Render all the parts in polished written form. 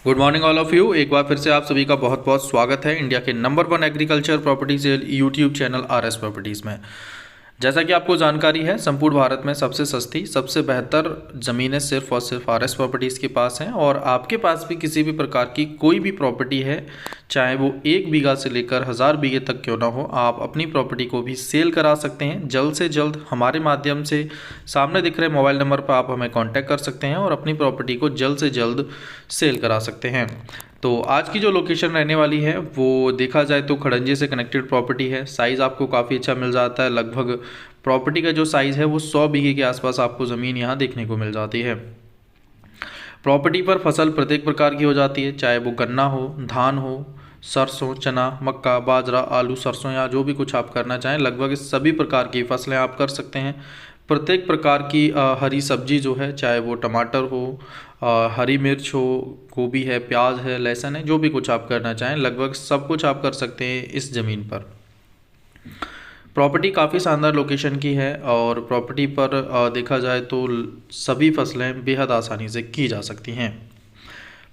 Good morning all of you. एक बार फिर से आप सभी का बहुत बहुत स्वागत है इंडिया के number 1 agriculture property sale YouTube channel RS properties में। जैसा कि आपको जानकारी है, संपूर्ण भारत में सबसे सस्ती सबसे बेहतर ज़मीनें सिर्फ और सिर्फ आरएस प्रॉपर्टीज़ के पास हैं। और आपके पास भी किसी भी प्रकार की कोई भी प्रॉपर्टी है, चाहे वो 1 बीघा से लेकर 1000 बीघे तक क्यों ना हो, आप अपनी प्रॉपर्टी को भी सेल करा सकते हैं। जल्द से जल्द हमारे माध्यम से सामने दिख रहे मोबाइल नंबर पर आप हमें कांटेक्ट कर सकते हैं और अपनी प्रॉपर्टी को जल्द से जल्द सेल करा सकते हैं। तो आज की जो लोकेशन रहने वाली है वो देखा जाए तो खड़ंजे से कनेक्टेड प्रॉपर्टी है। साइज़ आपको काफ़ी अच्छा मिल जाता है। लगभग प्रॉपर्टी का जो साइज़ है वो 100 बीघे के आसपास आपको ज़मीन यहाँ देखने को मिल जाती है। प्रॉपर्टी पर फसल प्रत्येक प्रकार की हो जाती है, चाहे वो गन्ना हो, धान हो, सरसों, चना, मक्का, बाजरा, आलू, सरसों या जो भी कुछ आप करना चाहें, लगभग इस सभी प्रकार की फसलें आप कर सकते हैं। प्रत्येक प्रकार की हरी सब्जी जो है, चाहे वो टमाटर हो, हरी मिर्च हो, गोभी है, प्याज है, लहसुन है, जो भी कुछ आप करना चाहें, लगभग सब कुछ आप कर सकते हैं इस ज़मीन पर। प्रॉपर्टी काफ़ी शानदार लोकेशन की है और प्रॉपर्टी पर देखा जाए तो सभी फसलें बेहद आसानी से की जा सकती हैं।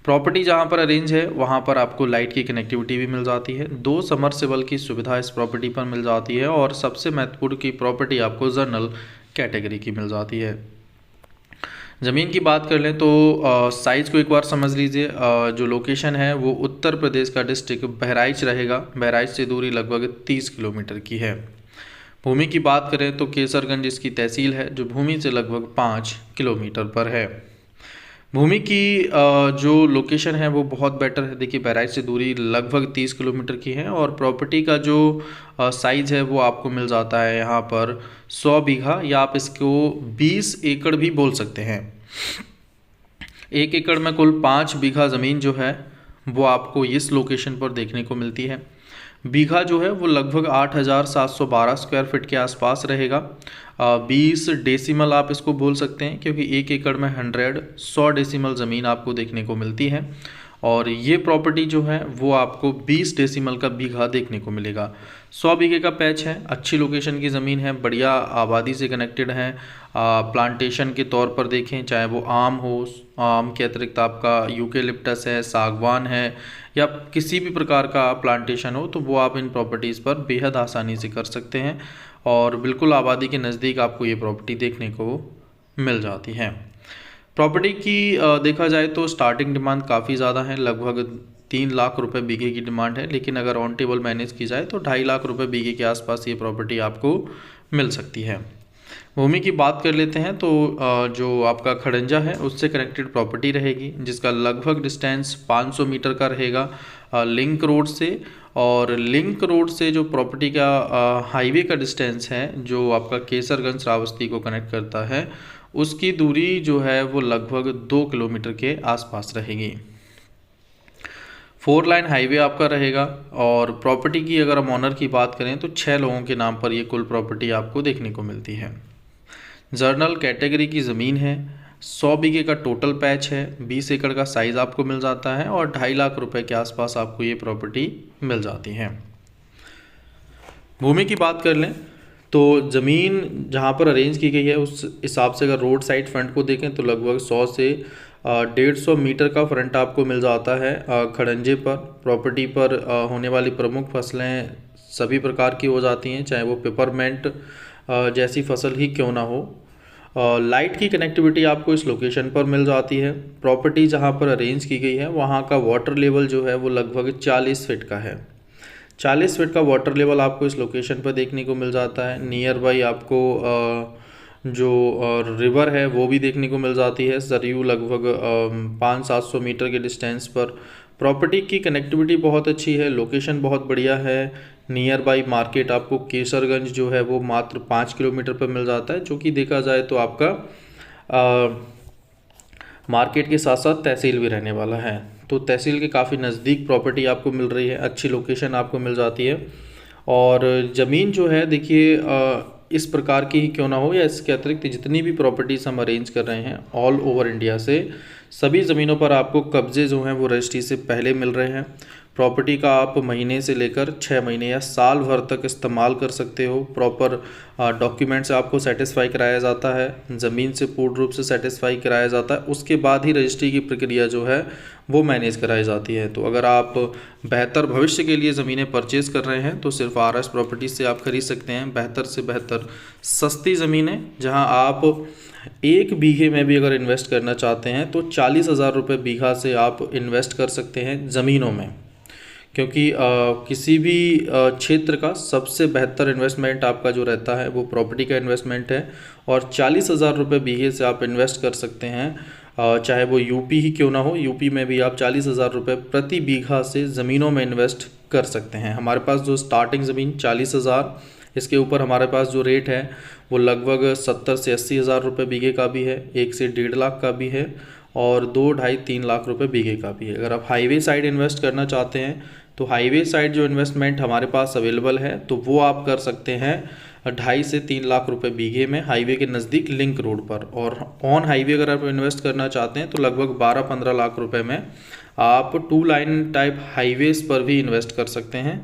प्रॉपर्टी जहां पर अरेंज है वहां पर आपको लाइट की कनेक्टिविटी भी मिल जाती है। 2 सबमर्सिबल की सुविधा इस प्रॉपर्टी पर मिल जाती है और सबसे महत्वपूर्ण की प्रॉपर्टी आपको जनरल कैटेगरी की मिल जाती है। ज़मीन की बात कर लें तो साइज़ को एक बार समझ लीजिए। जो लोकेशन है वो उत्तर प्रदेश का डिस्ट्रिक्ट बहराइच रहेगा। बहराइच से दूरी लगभग 30 किलोमीटर की है। भूमि की बात करें तो केसरगंज इसकी तहसील है, जो भूमि से लगभग 5 किलोमीटर पर है। भूमि की जो लोकेशन है वो बहुत बेटर है। देखिए, बहराइच से दूरी लगभग 30 किलोमीटर की है और प्रॉपर्टी का जो साइज़ है वो आपको मिल जाता है यहाँ पर 100 बीघा, या आप इसको 20 एकड़ भी बोल सकते हैं। 1 एकड़ में कुल 5 बीघा ज़मीन जो है वो आपको इस लोकेशन पर देखने को मिलती है। बीघा जो है वो लगभग 8712 स्क्वायर फीट के आसपास रहेगा। 20 डेसिमल आप इसको बोल सकते हैं, क्योंकि 1 एकड़ में 100 डेसिमल ज़मीन आपको देखने को मिलती है। और ये प्रॉपर्टी जो है वो आपको 20 डेसिमल का बीघा देखने को मिलेगा। 100 बीघे का पैच है, अच्छी लोकेशन की ज़मीन है, बढ़िया आबादी से कनेक्टेड है। प्लांटेशन के तौर पर देखें, चाहे वो आम हो, आम के अतिरिक्त आपका यूकेलिप्टस है, सागवान है, या किसी भी प्रकार का प्लांटेशन हो, तो वो आप इन प्रॉपर्टीज़ पर बेहद आसानी से कर सकते हैं और बिल्कुल आबादी के नज़दीक आपको ये प्रॉपर्टी देखने को मिल जाती है। प्रॉपर्टी की देखा जाए तो स्टार्टिंग डिमांड काफ़ी ज़्यादा है, लगभग 3 लाख रुपए बीघे की डिमांड है, लेकिन अगर ऑन टेबल मैनेज की जाए तो 2.5 लाख रुपए बीघे के आसपास ये प्रॉपर्टी आपको मिल सकती है। भूमि की बात कर लेते हैं तो जो आपका खड़ंजा है उससे कनेक्टेड प्रॉपर्टी रहेगी, जिसका लगभग डिस्टेंस 500 मीटर का रहेगा लिंक रोड से। और लिंक रोड से जो प्रॉपर्टी का हाईवे का डिस्टेंस है, जो आपका केसरगंज श्रावस्ती को कनेक्ट करता है, उसकी दूरी जो है वो लगभग 2 किलोमीटर के आसपास रहेगी। 4 लाइन हाईवे आपका रहेगा। और प्रॉपर्टी की अगर हम ऑनर की बात करें तो 6 लोगों के नाम पर ये कुल प्रॉपर्टी आपको देखने को मिलती है। जर्नल कैटेगरी की ज़मीन है, 100 बीघे का टोटल पैच है, 20 एकड़ का साइज़ आपको मिल जाता है और 2.5 लाख रुपए के आसपास आपको ये प्रॉपर्टी मिल जाती है। भूमि की बात कर लें तो ज़मीन जहाँ पर अरेंज की गई है उस हिसाब से अगर रोड साइड फ्रंट को देखें तो लगभग 100 से 150 मीटर का फ्रंट आपको मिल जाता है खड़ंजे पर। प्रॉपर्टी पर होने वाली प्रमुख फसलें सभी प्रकार की हो जाती हैं, चाहे वो पेपरमेंट जैसी फसल ही क्यों ना हो। लाइट की कनेक्टिविटी आपको इस लोकेशन पर मिल जाती है। प्रॉपर्टी जहाँ पर अरेंज की गई है वहाँ का वाटर लेवल जो है वो लगभग 40 फीट का है। 40 फीट का वाटर लेवल आपको इस लोकेशन पर देखने को मिल जाता है। नियर बाई आपको जो रिवर है वो भी देखने को मिल जाती है, सरयू, लगभग 500-700 मीटर के डिस्टेंस पर। प्रॉपर्टी की कनेक्टिविटी बहुत अच्छी है, लोकेशन बहुत बढ़िया है। नियर बाई मार्केट आपको केसरगंज जो है वो मात्र 5 किलोमीटर पर मिल जाता है, जो कि देखा जाए तो आपका मार्केट के साथ साथ तहसील भी रहने वाला है। तो तहसील के काफ़ी नज़दीक प्रॉपर्टी आपको मिल रही है, अच्छी लोकेशन आपको मिल जाती है। और ज़मीन जो है देखिए इस प्रकार की ही क्यों ना हो, या इसके अतिरिक्त जितनी भी प्रॉपर्टीज़ हम अरेंज कर रहे हैं ऑल ओवर इंडिया से, सभी ज़मीनों पर आपको कब्जे जो हैं वो रजिस्ट्री से पहले मिल रहे हैं। प्रॉपर्टी का आप महीने से लेकर 6 महीने या साल भर तक इस्तेमाल कर सकते हो। प्रॉपर डॉक्यूमेंट से आपको सेटिस्फाई कराया जाता है, ज़मीन से पूर्ण रूप से सेटिस्फाई कराया जाता है, उसके बाद ही रजिस्ट्री की प्रक्रिया जो है वो मैनेज कराई जाती है। तो अगर आप बेहतर भविष्य के लिए ज़मीनें परचेज कर रहे हैं तो सिर्फ आर एस प्रॉपर्टीज से आप खरीद सकते हैं बेहतर से बेहतर सस्ती ज़मीनें, जहां आप 1 बीघे में भी अगर इन्वेस्ट करना चाहते हैं तो 40,000 रुपये बीघा से आप इन्वेस्ट कर सकते हैं ज़मीनों में। क्योंकि किसी भी क्षेत्र का सबसे बेहतर इन्वेस्टमेंट आपका जो रहता है वो प्रॉपर्टी का इन्वेस्टमेंट है, और 40,000 रुपये बीघे से आप इन्वेस्ट कर सकते हैं। चाहे वो यूपी ही क्यों ना हो, यूपी में भी आप 40,000 रुपये प्रति बीघा से ज़मीनों में इन्वेस्ट कर सकते हैं। हमारे पास जो स्टार्टिंग ज़मीन 40,000, इसके ऊपर हमारे पास जो रेट है वो लगभग 70 से 80,000 रुपये बीघे का भी है, 1 से 1.5 लाख का भी है, और 2, ढाई, 3 लाख रुपए बीघे का भी है। अगर आप हाईवे साइड इन्वेस्ट करना चाहते हैं तो हाईवे साइड जो इन्वेस्टमेंट हमारे पास अवेलेबल है तो वो आप कर सकते हैं 2.5 से 3 लाख रुपए बीघे में, हाईवे के नज़दीक लिंक रोड पर। और ऑन हाईवे अगर आप इन्वेस्ट करना चाहते हैं तो लगभग 12-15 लाख रुपए में आप 2 लाइन टाइप हाईवेज़ पर भी इन्वेस्ट कर सकते हैं।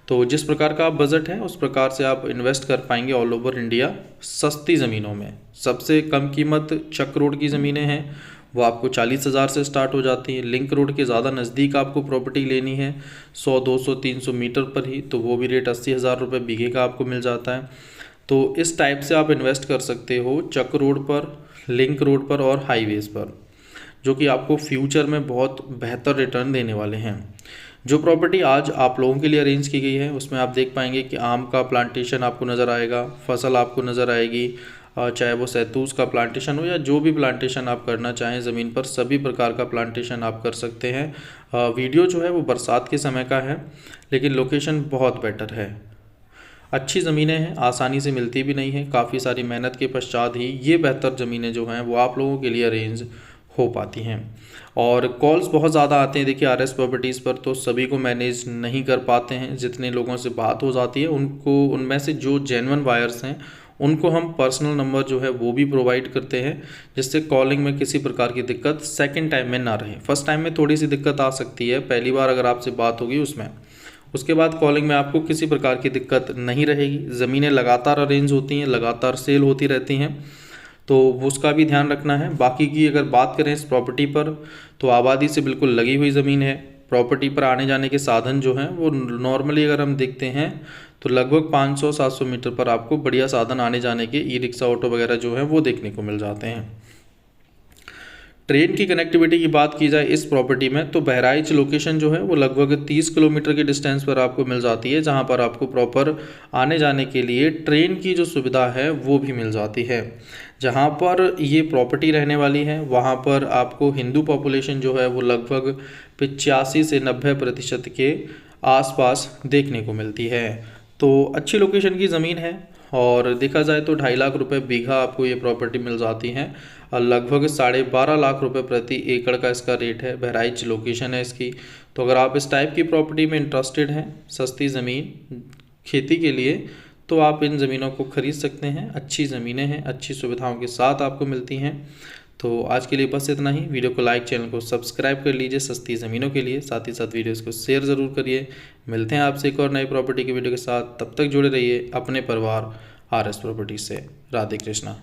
तो जिस प्रकार का आप बजट है उस प्रकार से आप इन्वेस्ट कर पाएंगे ऑल ओवर इंडिया सस्ती ज़मीनों में। सबसे कम कीमत चक रोड की ज़मीनें हैं, वो आपको 40,000 से स्टार्ट हो जाती है। लिंक रोड के ज़्यादा नज़दीक आपको प्रॉपर्टी लेनी है 100, 200, 300 मीटर पर ही, तो वो भी रेट 80,000 रुपये बीघे का आपको मिल जाता है। तो इस टाइप से आप इन्वेस्ट कर सकते हो चक रोड पर, लिंक रोड पर और हाईवेज़ पर, जो कि आपको फ्यूचर में बहुत बेहतर रिटर्न देने वाले हैं। जो प्रॉपर्टी आज आप लोगों के लिए अरेंज की गई है उसमें आप देख पाएंगे कि आम का प्लांटेशन आपको नज़र आएगा, फसल आपको नज़र आएगी, चाहे वो सैतूस का प्लांटेशन हो या जो भी प्लांटेशन आप करना चाहें ज़मीन पर, सभी प्रकार का प्लांटेशन आप कर सकते हैं। वीडियो जो है वो बरसात के समय का है, लेकिन लोकेशन बहुत बेटर है। अच्छी ज़मीनें हैं, आसानी से मिलती भी नहीं है, काफ़ी सारी मेहनत के पश्चात ही ये बेहतर ज़मीनें जो हैं वो आप लोगों के लिए अरेंज हो पाती हैं। और कॉल्स बहुत ज़्यादा आते हैं, देखिए आरएस प्रॉपर्टीज़ पर, तो सभी को मैनेज नहीं कर पाते हैं। जितने लोगों से बात हो जाती है उनको, उनमें से जो जेन्युइन बायर्स हैं उनको हम पर्सनल नंबर जो है वो भी प्रोवाइड करते हैं, जिससे कॉलिंग में किसी प्रकार की दिक्कत सेकंड टाइम में ना रहे। फर्स्ट टाइम में थोड़ी सी दिक्कत आ सकती है, पहली बार अगर आपसे बात होगी उसमें, उसके बाद कॉलिंग में आपको किसी प्रकार की दिक्कत नहीं रहेगी। ज़मीनें लगातार अरेंज होती हैं, लगातार सेल होती रहती हैं, तो उसका भी ध्यान रखना है। बाकी की अगर बात करें इस प्रॉपर्टी पर, तो आबादी से बिल्कुल लगी हुई ज़मीन है। प्रॉपर्टी पर आने जाने के साधन जो हैं वो नॉर्मली अगर हम देखते हैं तो लगभग 500-700 मीटर पर आपको बढ़िया साधन आने जाने के, ई रिक्शा, ऑटो वगैरह जो हैं वो देखने को मिल जाते हैं। ट्रेन की कनेक्टिविटी की बात की जाए इस प्रॉपर्टी में तो बहराइच लोकेशन जो है वो लगभग 30 किलोमीटर के डिस्टेंस पर आपको मिल जाती है, जहां पर आपको प्रॉपर आने जाने के लिए ट्रेन की जो सुविधा है वो भी मिल जाती है। जहां पर ये प्रॉपर्टी रहने वाली है वहां पर आपको हिंदू पॉपुलेशन जो है वो लगभग 85 से 90% के आसपास देखने को मिलती है। तो अच्छी लोकेशन की ज़मीन है, और देखा जाए तो 2.5 लाख रुपए बीघा आपको ये प्रॉपर्टी मिल जाती है, और लगभग 12.5 लाख रुपए प्रति एकड़ का इसका रेट है। बहराइच लोकेशन है इसकी। तो अगर आप इस टाइप की प्रॉपर्टी में इंटरेस्टेड हैं, सस्ती ज़मीन खेती के लिए, तो आप इन ज़मीनों को खरीद सकते हैं। अच्छी ज़मीनें हैं, अच्छी सुविधाओं के साथ आपको मिलती हैं। तो आज के लिए बस इतना ही। वीडियो को लाइक, चैनल को सब्सक्राइब कर लीजिए सस्ती ज़मीनों के लिए, साथ ही साथ वीडियोस को शेयर ज़रूर करिए। मिलते हैं आपसे एक और नई प्रॉपर्टी की वीडियो के साथ, तब तक जुड़े रहिए अपने परिवार आरएस प्रॉपर्टी से। राधे कृष्णा।